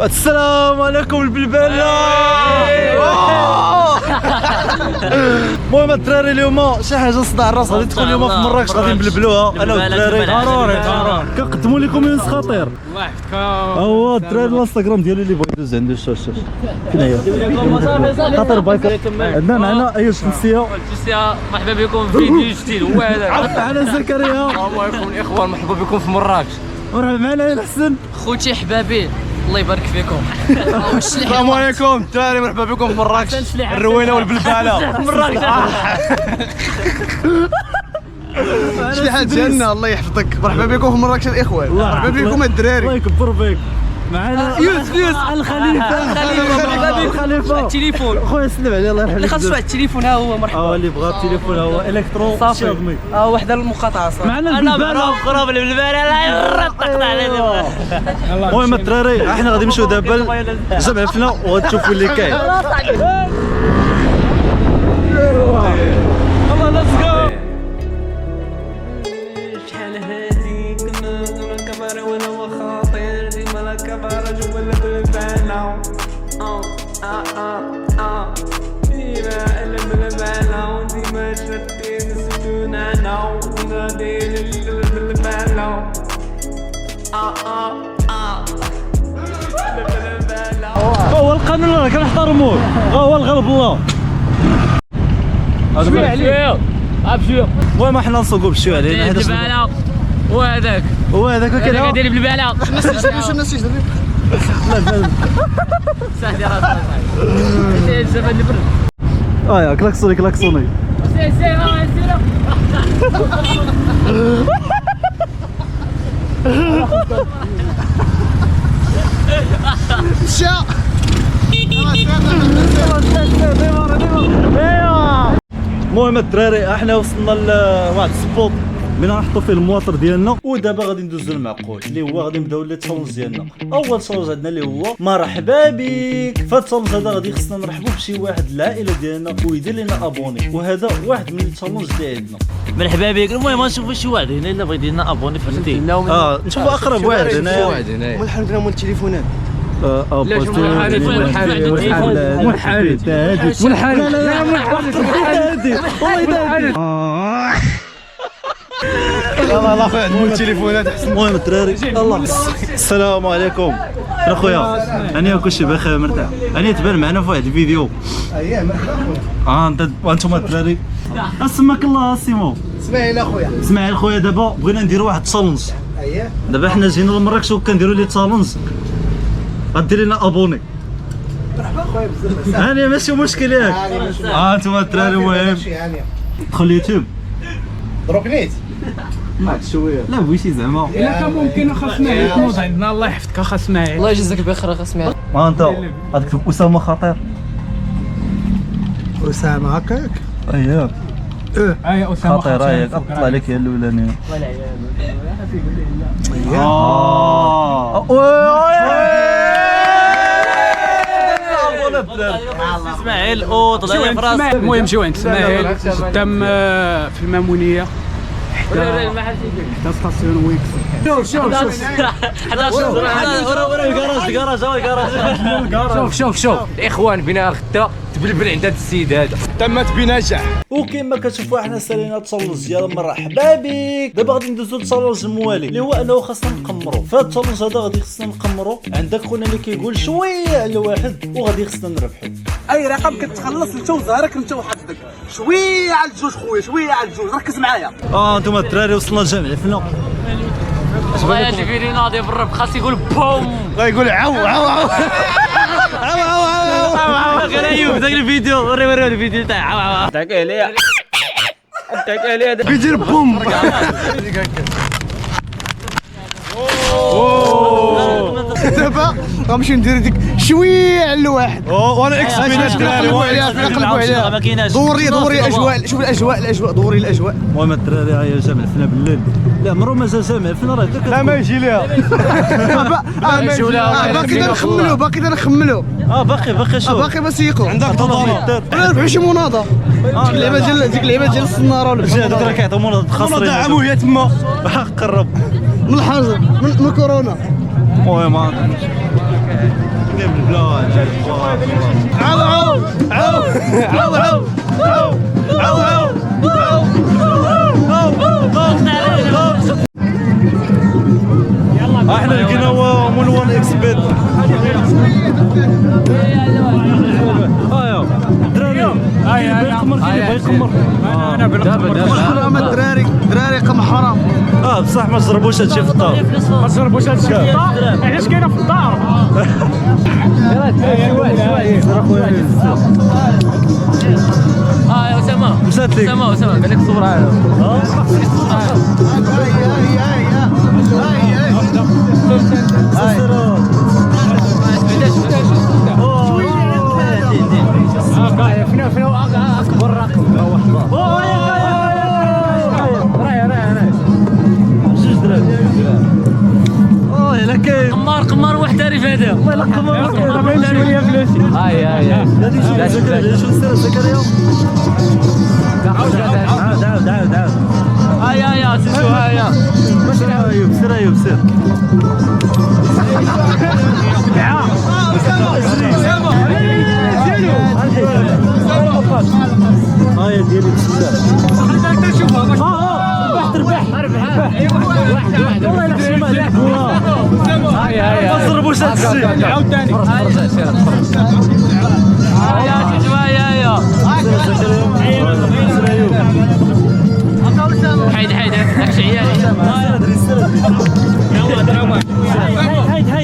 السلام عليكم البلبله. المهم الدراري اليوم شي حاجه صداع الراس غادي تكون اليوم في مراكش غادي نبلبلوها انا والدراري. ضروري كنقدموا لكم يونس خطير. الله يحفظك. هو الدراري الانستغرام ديالو اللي بغا يدوز عنده الشاشه فين هي خاطر بايك. عندنا معنا ايوب شمسيه. مرحبا بكم في فيديو جديد. هو هذا معنا زكريا. السلام عليكم الاخوان، مرحبا بكم في مراكش. مرحبا معنا الحسن. خوتي حبابي الله يبارك فيكم. السلام عليكم الدراري، مرحبا بكم في مراكش الروينه والبلباله. مراكش شحال جنة. الله يحفظك. مرحبا بكم في مراكش الاخوان. مرحبا بكم الدراري. الله يكبر فيك. معنا يوسف الخليفه. الخليفه التليفون خويا سلم عليه الله يرحمه. اللي خاص واحد التليفون ها هو. مرحبا. اللي بغى التليفون هو الكترو صافي. وحده المقاطعه صافي. معنا البلباله. قراب البلباله لا يرطقنا عليه. المهم الدراري احنا غادي نمشيو دابا لجمع فنا وغتشوفوا اللي كاين. الله ليتس جو. شحال هادي كنا كبار وانا وخاطر ديما لا كبار جوا البلبانة. ديما البلبانة وديما شادين السجونانة وديما داير البلبانة. هو القانون راه كنحترموه، هو الغلب الله. شويه عليه ابشويه. المهم احنا نسوقوا بشويه علينا هذا البلبانة وهذاك وهذاك كاين داير البلبانة. شو الناس يجري؟ سهل يا راجل. الزبد اللي برد. يا كلاكسوني كلاكسوني. مشى. المهم الدراري احنا وصلنا لواحد السبوت من غنحطوا فيه المواطر ديالنا، ودابا غادي ندوزو للمعقول اللي هو غادي نبداو لي تشالنج ديالنا. اول تشالنج عندنا اللي هو مرحبا بك. فهاد التشالنج هذا غادي خصنا نرحبوا بشي واحد العائله ديالنا ويدير لنا ابوني، وهذا واحد من التشالنج اللي عندنا. مرحبا بك. المهم نشوفوا شي واحد هنا الا بغى يدير لنا ابوني فهمتي. نشوفوا اقرب واحد هنايا. مول الحانوت مول التليفونات. الله خويا مول التليفونات احسن. المهم الدراري الله السلام عليكم اخويا. انا كلشي بخير مرتاح. انا تبان معنا في واحد الفيديو. اييه مرحبا. انت وانتم الدراري اسمك الله سيمو. اسمعي اخويا. اسمعي الخويا، دابا بغينا نديروا واحد التشالنج. اييه دابا حنا جينا لمراكش وكنديروا لي تشالنج، غدير لنا ابوني. مرحبا خويا بزاف. هاني ماشي مشكل ياك. انتم الدراري المهم دخل اليوتيوب. دروك نيت معك شويه لا بغيتي زعما الا كان ممكن اخا اسماعيل تنوض عندنا. الله يحفظك اخا اسماعيل. الله يجزاك بخير اخا اسماعيل. انت غتكتب اسامه خطير. اسامه هكاك. اييه اي اسامه خطير هيك طلع لك هي الاولانيه. اسماعيل او طلع لي في راسي. المهم جيو عند اسماعيل قدام في المامونيه حتى ستاسيون ويكس. شوف الاخوان بنا غدا تبلبل عند هذا السيد هذا تمت بنجاح. وكما كتشوفوا احنا سالينا التشالنج ديال مرحبا بك. دابا غادي ندوزو للتشالنج الموالي اللي هو انه خاصنا نقمروا. فهاد التشالنج هذا غادي خصنا نقمروا. عندك خونا اللي كيقول شويه على واحد وغادي خصنا نربحوا. اي رقم كتخلص لتوزارك انت وحدك. شويه على الجوج خويا، شويه على الجوج. ركز معايا. انتم الدراري وصلنا لجامع فينا. الله يجي في ناضي بالرب خاص يقول بوم. غايقول عو عو عو. قال ايوب ذاك الفيديو وري الفيديو تاع داك عليا بيدير بوم. دابا غنمشي ندير ديك شويه على الواحد. وانا اكس بين الدراري نقلبوا عليها. ما كايناش. دوري الاجواء. شوف الاجواء دوري الاجواء. المهم الدراري هيا جامع فينا بالليل. لا مرو مازال جامع فينا راه لا ما يجي ليها. باقي نخملو. باقي شوف باقي ما سيقوا. عندك تضامن نربحوا شي مناضه. ديك اللعيبه ديال الصناره ولا جا دوك راه كيعطيونا خاصرين عمو هي تما حق قرب من الحظر من كورونا. المهم كاين بالبلاد عاو عاو عاو عاو عاو عاو عاو احنا لقينا ملون اكس بيت. دراري قمر انا دراري قمحره. بصح ما جربوش هادشي في الدار. ما جربوش هادشي في الدار. علاش كاينه في الدار؟ يا اسامه مشات لك اسامه قال لك صور فينا اكبر رقم الا كاين قمار محترف هذا والله قمر شويه فلوسي. هاي هذيك زكريا شو السر زكريا عاود هاي سيسو هاي سير ايوب سير هاي ديالي بسم الله ربح والله لا شي ما لعبوا. ما تضربوش هاد الشيء عاود ثاني يا سيسو هاي حيد داك شي عيالي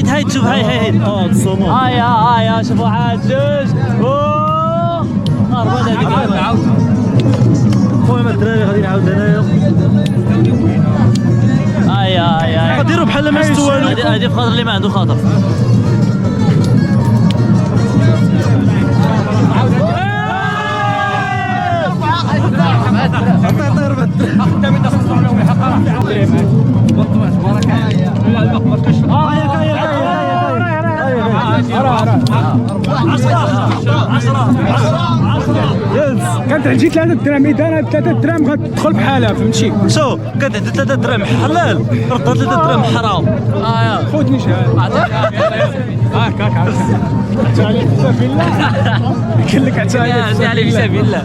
هاي شوف هاي الصومون هاي شوف واحد جوج خويا الدراري غادي نعاود هنايا هاي ديروا بحال ما شفتوا والو. هادي بخاطر اللي ما عنده خاطر. كانت عندي 3 دراهم، اذا انا 3 دراهم غتدخل بحالها فهمتي. شو كانت عندي 3 دراهم حلال ردها 3 دراهم حرام. خذني شحال هاكاك عرفت عليك في سبيل الله. قال لك عرفت علي في سبيل الله.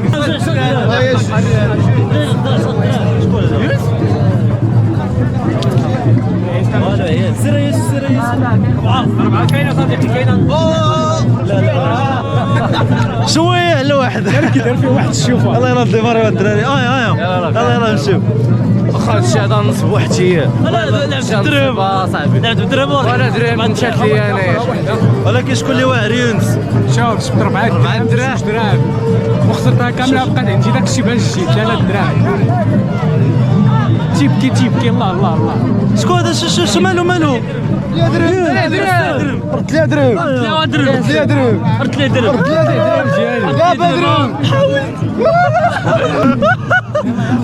سيريس ربعه كاينه صديقي كاينه. شويه الواحد دار فيه واحد الشوفه. الله يرضي مريم الدراري. يلا نمشيو. واخا هادشي هذا نصب واحد هي. لعبت بدرهم لعبت بدرهم وانا درهم مشات لي انايا. ولكن شكون اللي واعر يونس؟ شوف جبت 4 دراهم وخسرتها كامله، بقات عندي داك الشيء باش جيت 3 دراهم. تيبكي الله شكون هذا؟ شو مالو 3 درهم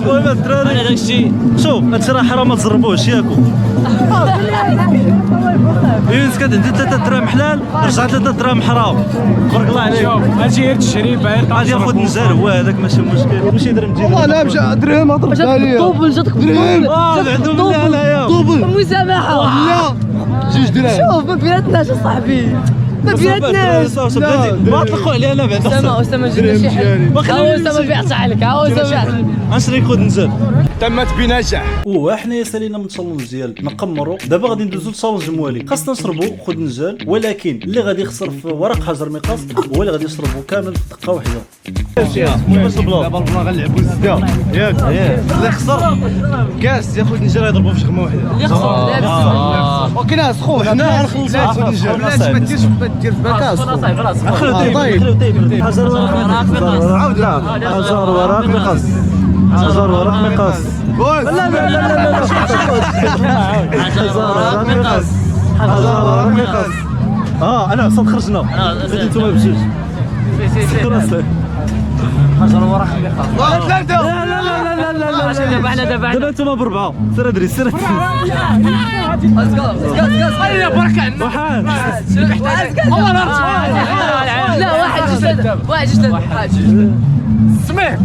المهم الدراري انا داكشي شوف هادشي راه حرام ما تجربوش ياكو. يونس كانت عندي 3 دراهم حلال رجعت 3 دراهم حرام. تبارك الله عليك. شوف هادشي غير تجربه. غادي ياخذ نزال هو هذاك ماشي مشكل. ماشي درهم تجي والله لا مشى درهم هضرت عليا. طوبل جاتك عندهم اللي عليا مسامحة. لا 2 دراهم. شوف ما بيناتناش اصاحبي، ما بيناتناش. ما طلقوا عليا انا بعد أسامة جبنا شي حل. أسامة بعت عليك، أسامة بعت. غنشري ناخذ نزال. تمت بنجاح. وحنا سالينا من التشالنج ديال نقمروا. دابا غادي ندوزو للتشالنج موالي. خاصنا نشربوا خذ نزال، ولكن اللي غادي يخسر في ورق حجر مقص هو اللي غادي يشربوا كامل في دقه واحده. دابا البلا غنلعبوا الزدا ياك اللي خسر كاس ياخذ نجار يضربوا في شغمه واحده. اللي خسر وكنا سخون حنا غنخلصوا ياخذ نجار. بلاش ما ديرش دير في بالكاس. طيب حجر ورق مقص. حجر ورق مقص. لا حجر ورق مقص. انا صد خرجنا غادي نتوما بجوج. حجر ورق مقص. ثلاثه. دابا نتوما بربعه. سير ادري سير. يا بركة عندنا. واحد لا واحد جسد. سمعت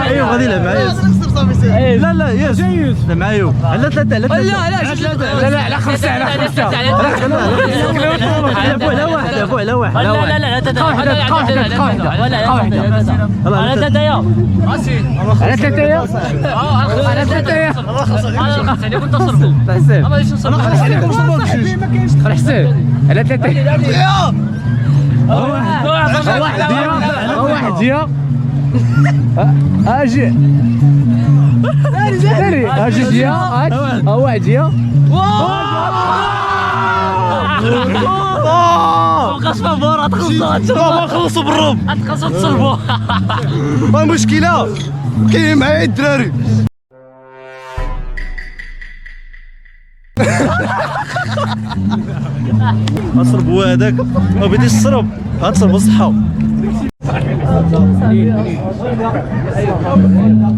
ايوه غادي يلعب معايا لا لا يا جيد لا معايا على ثلاثه على ثلاثه لا خمسة على خمسة لعبوا على واحد لعبوا على واحد لا على ثلاثة يا على ثلاثة يا على ثلاثة يا خلاص عليكم تصرفوا حسين اما ليش نصرفوا خلاص عليكم تصرفوا خلاص حسين على ثلاثة واحد يا اجي اجي يا واحد يا قصفة بورا خلصوا بالروب تخلصوا تصرفوا ما المشكله كاين معايا الدراري اصرب هو هذاك ما بديش تصرب غتصرب بالصحه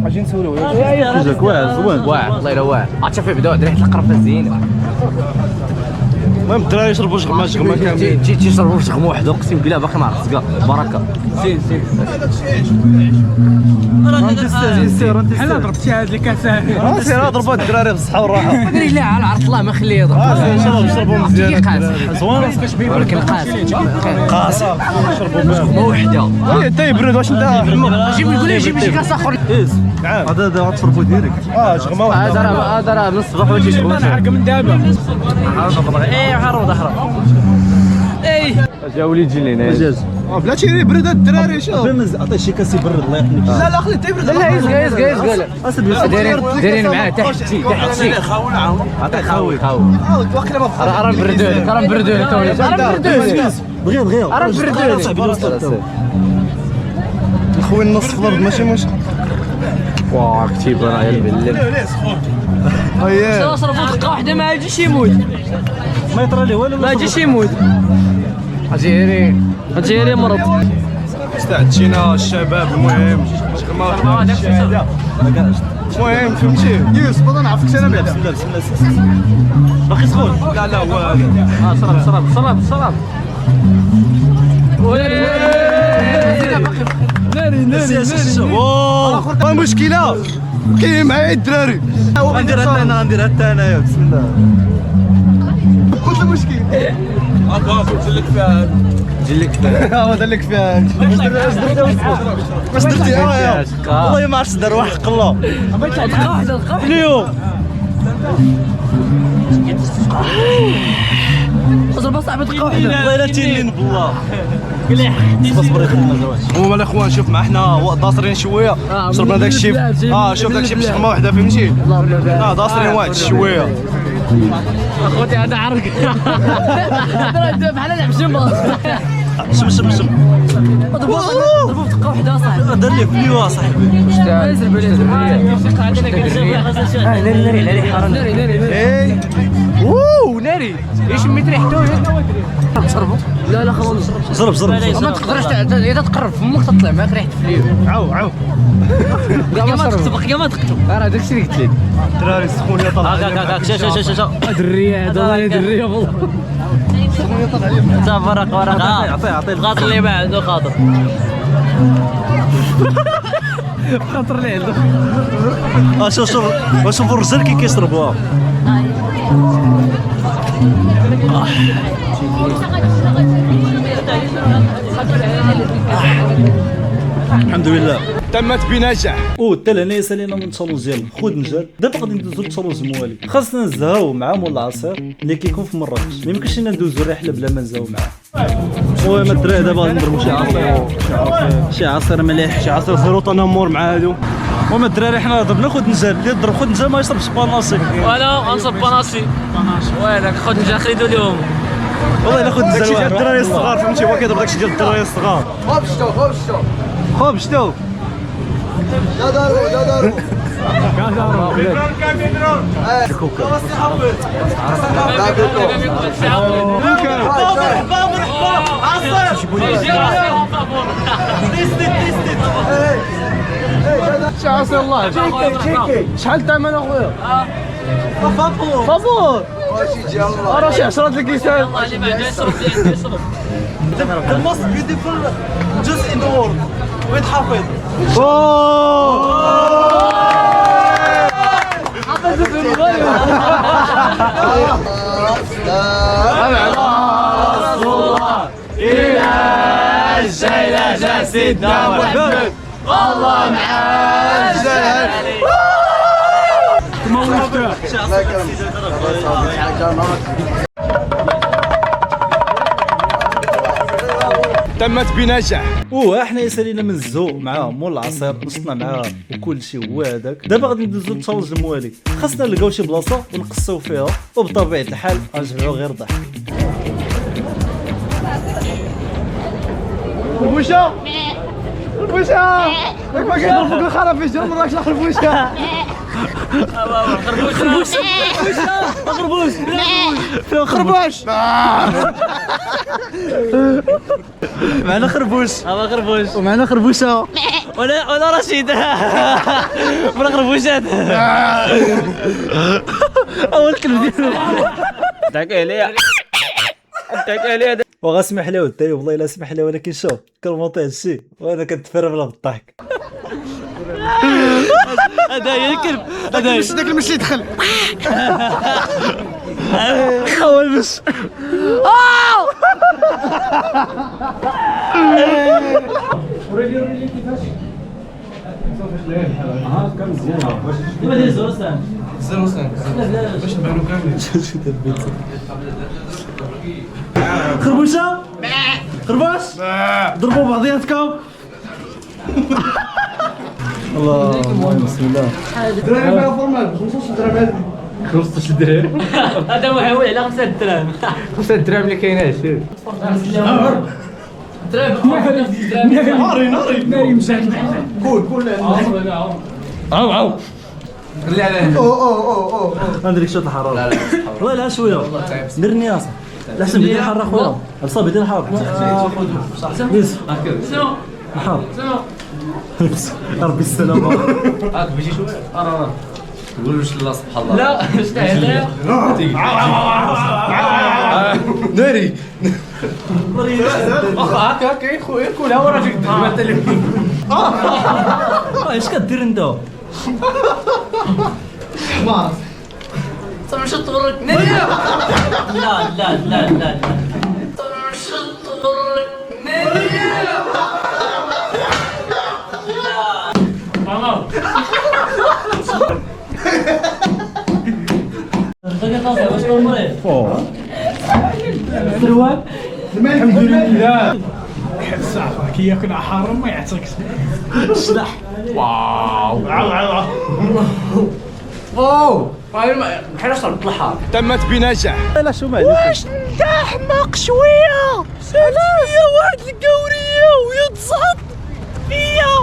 اجي نسولو جاك واعر زوين والله الا واعر عرفتي فين بداو ريحة القرفة زينة المهم الدراري يشربوا شغمه كاملين تيشربوا شغم واحد اقسم بالله باقي مع رزقه بركة زين حنا ضربتي هاد الكاسة سير ضربوا الدراري بالصحه والراحه مدري لا على عرض الله ما خليه يضرب يشربوا مزيان زوين ولكن قاسي شربوا مو وحده حتى يبرد واش انت جيب يقول لي جيب شي كاس اخر هذا غتشربوا ديريكت شغمه واحده هذا راه من الصباح ولا تيشربوا حرقة من دابا ايه حرام ايه يا وليد جي لينا دجاج بلاتي يبرد الدراري شوف عطيه شي كاس يبرد الله يحميك لا لا خليه تيبرد لا يسقى دايرين معاه تحت شي عطيه خاوي واقيلا ما راه نبردوا لك راه نبردوا لك دغيا راه نبردوا لك نخوي النص في الارض ماشي مشكل واه كتيب راه يبلل اييه صرفوا دقه واحده ما يجيش يموت ما يطرى ليه والو ما يجيش يموت اجيري مرض استعدينا الشباب المهم شغمه المهم فهمتي يوسف بغا نعرفك انا بعدا بسم الله باقي سخون لا لا هو صراب ما المشكله كاين معايا الدراري غندير حتى انا انايا بسم الله قلت المشكل هو دلك فيها واش درتي والله ما عرفتش دار واحد حق الله دقه واحده اليوم صرف صاحبي دقه واحده والله الا تينين بالله اصبر يخدم الزواج هما الاخوان شوف مع حنا داصرين شويه شربنا داك الشيء شوف داك الشيء بشغمه واحده فهمتي داصرين واحد شويه اخوتي هذا عرق بحال لعب جيمبا شم ضربوا دقه واحده اصاحبي دار لي فيو اصاحبي اي ناري ايش ميت ريحته تشربوا لا خلاص زرب ما تقدرش اذا تقرب فمك تطلع معاك ريحه فليو عاو بقى ما تقتل راه داكشي اللي قلت لك الدراري السخون يا طلع هاك دريه هذا والله دريه والله صافي ورق عطيه الخاطر اللي ما عنده خاطر خاطر اللي عنده شوف الرجال كي كيشربوها الحمد لله تمت بنجاح حتى لهنا سالينا من التشالنج ديالنا خذ نجال دابا غادي ندوزو للتشالنج الموالي خاصنا نزهاو مع مول العصير اللي كيكون في مراكش ما يمكنش لنا ندوزو رحله بلا ما نزهاو معاه المهم الدراري دابا غادي نضربو شي عصير مليح شي عصير زيرو تنمر مع هادو المهم الدراري حنا ضربنا خذ نجال اللي ضرب خذ نجال ما يشربش باناسي وانا غنصب بناصي وينك خذ نجا خليدو اليوم والله الا خذ داكشي نجال ديال الدراري الصغار فهمتي هو كيضرب داكشي ديال الدراري الصغار خوب شتو عصير الله شحال الثمن اخويا فابور راه شي 10 الكيسان. يلا اللي بعده يشرب اللي يشرب. The most beautiful juice in the world with حافظ. تمت بنجاح. احنا يسالينا من الزو معاه مول العصير نصنا معاه وكل شيء هو هذاك. دابا غادي ندوزو للتشالنج الموالي. خاصنا نلقاو شي بلاصه ونقصيو فيها وبطبيعه الحال غنجمعو غير ضحك. خربوشه خربوشه ياك ما كيضرب فوق الخرافيش ديال مراكش خربوشه. خربوش معنا خربوش هذا خربوش ومعنا خربوشه وانا رشيد من خربوشات. اول كلمه ديالو ضحك عليا ضحك عليا. وغاسمح لي وداي والله الا سمح لي، ولكن شوف كنمونطي هادشي وانا كنتفربل بالضحك. هذا هي الكلب هذا هي. داك المشي يدخل. حاول باش خربوشه خربوش ضربوا بعضياتكم. الله بسم الله. دراري ما فورمال 15 درهم. هذا محاول على 5 دراهم. 5 درهم اللي كاينه شوف. ناري مساعد. خلي عليه. ندير شويه الحراره. والله لا شويه ندير النياسه. لا حسن بدي الحراره خويا. الصافي دير الحراره. بس شنو الحراره. شنو ربي السلامه. هاك بيجي شويه نقول بسم الله سبحان الله. لا اش تعمل ناري هاك ياكلها ورا جيك ما تلفي. اش كدير انت؟ طب مش تغرك لا لا لا لا لا طب مش تغرك الحمد لله. الصافا كي ياكل حرام ما يعطيكش السلاح. بحال شربت الحار. تمت بنجاح. لا شو معليك واش انت احمق شويه. انا فيا واحد القوريه ويتصعد فيا.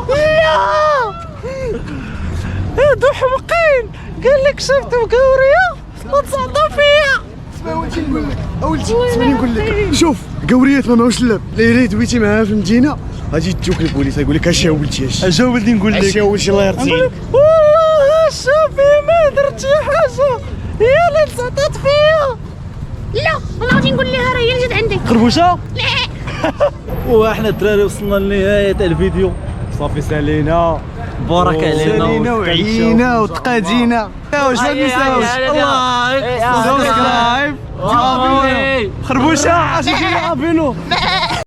هادو حمقين قال لك شفتو قوريه وتصعدوا فيا. اسمعني نقول لك شوف قوريات ما ماهوش اللعب. لا دويتي معاها في المدينه غادي تجوك البوليس غيقول لك اش يا ولدي اش يا ولدي نقول لك يا ولدي الله يرضيك. والله شوفي ما درت شي حاجه هي اللي تصعدت فيا. لا والله غادي نقول لها راه هي اللي جات عندك. خربوشه. وحنا الدراري وصلنا لنهايه الفيديو. صافي سالينا بارك علينا سالينا وعينا وتقادينا. واش ما نساوش الله سبسكرايب خربوشه عرفتي ابينو